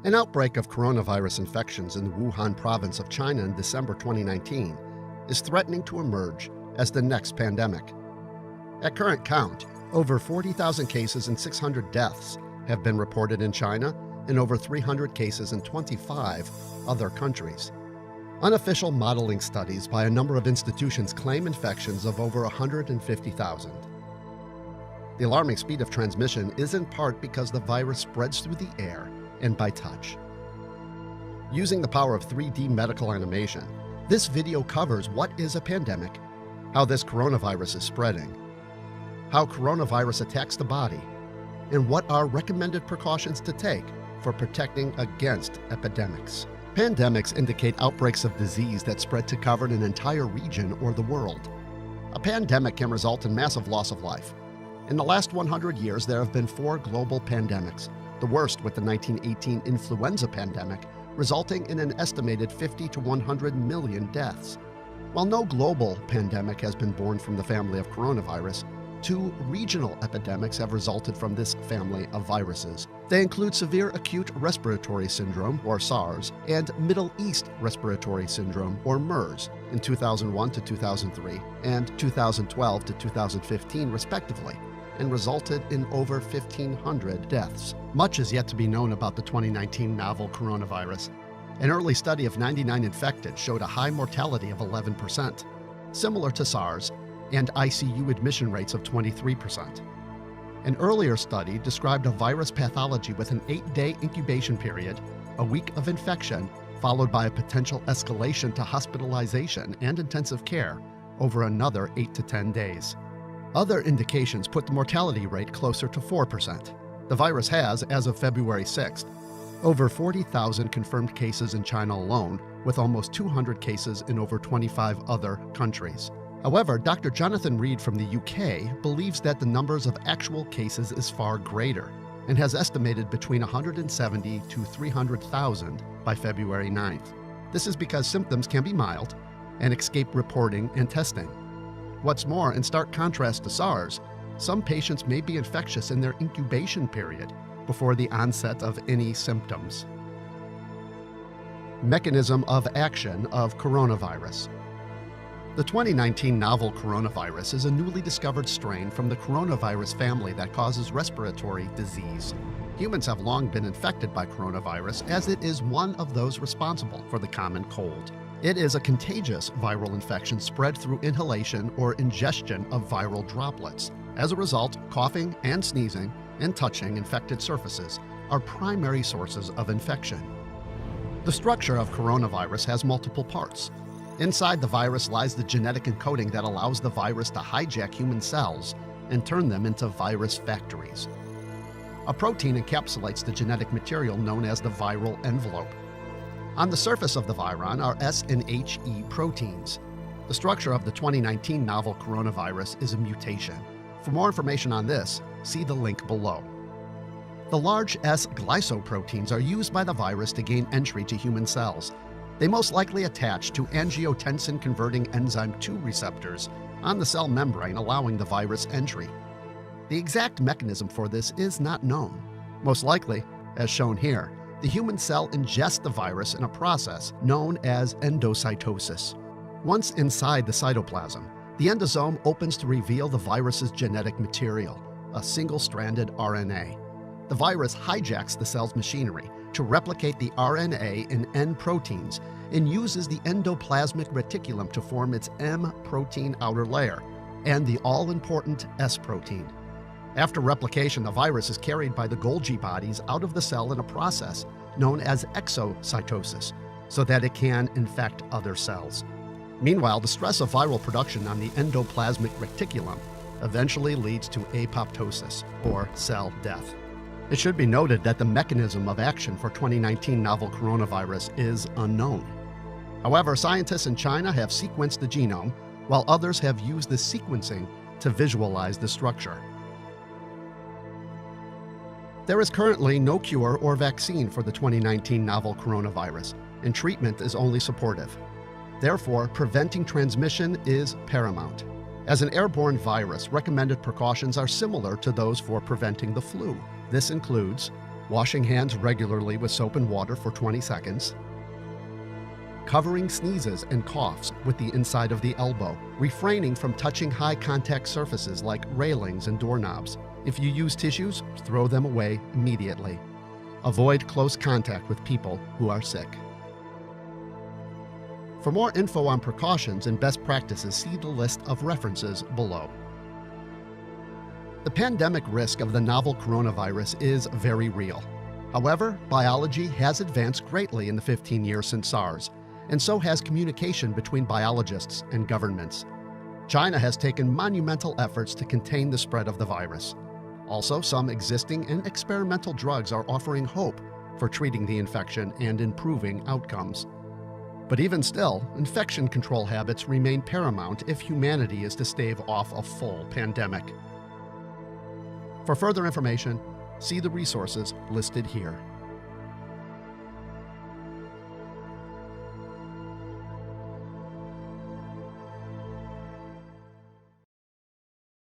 An outbreak of coronavirus infections in the Wuhan province of China in December 2019 is threatening to emerge as the next pandemic. At current count, over 40,000 cases and 600 deaths have been reported in China and over 300 cases in 25 other countries. Unofficial modeling studies by a number of institutions claim infections of over 150,000. The alarming speed of transmission is in part because the virus spreads through the air and by touch. Using the power of 3D medical animation, this video covers what is a pandemic, how this coronavirus is spreading, how coronavirus attacks the body, and what are recommended precautions to take for protecting against epidemics. Pandemics indicate outbreaks of disease that spread to cover an entire region or the world. A pandemic can result in massive loss of life. In the last 100 years, there have been 4 global pandemics, the worst with the 1918 influenza pandemic, resulting in an estimated 50 to 100 million deaths. While no global pandemic has been born from the family of coronavirus, 2 regional epidemics have resulted from this family of viruses. They include severe acute respiratory syndrome, or SARS, and Middle East respiratory syndrome, or MERS, in 2001 to 2003 and 2012 to 2015 respectively, and resulted in over 1,500 deaths. Much is yet to be known about the 2019 novel coronavirus. An early study of 99 infected showed a high mortality of 11%, similar to SARS, and ICU admission rates of 23%. An earlier study described a virus pathology with an 8-day incubation period, a week of infection, followed by a potential escalation to hospitalization and intensive care over another 8 to 10 days. Other indications put the mortality rate closer to 4%. The virus has, as of February 6th, over 40,000 confirmed cases in China alone, with almost 200 cases in over 25 other countries. However, Dr. Jonathan Reed from the UK believes that the numbers of actual cases is far greater and has estimated between 170 to 300,000 by February 9th. This is because symptoms can be mild and escape reporting and testing. What's more, in stark contrast to SARS, some patients may be infectious in their incubation period before the onset of any symptoms. Mechanism of action of coronavirus. The 2019 novel coronavirus is a newly discovered strain from the coronavirus family that causes respiratory disease. Humans have long been infected by coronavirus, as it is one of those responsible for the common cold. It is a contagious viral infection spread through inhalation or ingestion of viral droplets. As a result, coughing and sneezing and touching infected surfaces are primary sources of infection. The structure of coronavirus has multiple parts. Inside the virus lies the genetic encoding that allows the virus to hijack human cells and turn them into virus factories. A protein encapsulates the genetic material known as the viral envelope. On the surface of the viron are S and HE proteins. The structure of the 2019 novel coronavirus is a mutation. For more information on this, see the link below. The large S glycoproteins are used by the virus to gain entry to human cells. They most likely attach to angiotensin-converting enzyme 2 receptors on the cell membrane, allowing the virus entry. The exact mechanism for this is not known. Most likely, as shown here, the human cell ingests the virus in a process known as endocytosis. Once inside the cytoplasm, the endosome opens to reveal the virus's genetic material, a single-stranded RNA. The virus hijacks the cell's machinery to replicate the RNA in N proteins and uses the endoplasmic reticulum to form its M protein outer layer and the all-important S protein. After replication, the virus is carried by the Golgi bodies out of the cell in a process known as exocytosis, so that it can infect other cells. Meanwhile, the stress of viral production on the endoplasmic reticulum eventually leads to apoptosis, or cell death. It should be noted that the mechanism of action for 2019 novel coronavirus is unknown. However, scientists in China have sequenced the genome, while others have used the sequencing to visualize the structure. There is currently no cure or vaccine for the 2019 novel coronavirus, and treatment is only supportive. Therefore, preventing transmission is paramount. As an airborne virus, recommended precautions are similar to those for preventing the flu. This includes washing hands regularly with soap and water for 20 seconds, covering sneezes and coughs with the inside of the elbow, refraining from touching high-contact surfaces like railings and doorknobs. If you use tissues, throw them away immediately. Avoid close contact with people who are sick. For more info on precautions and best practices, see the list of references below. The pandemic risk of the novel coronavirus is very real. However, biology has advanced greatly in the 15 years since SARS, and so has communication between biologists and governments. China has taken monumental efforts to contain the spread of the virus. Also, some existing and experimental drugs are offering hope for treating the infection and improving outcomes. But even still, infection control habits remain paramount if humanity is to stave off a full pandemic. For further information, see the resources listed here.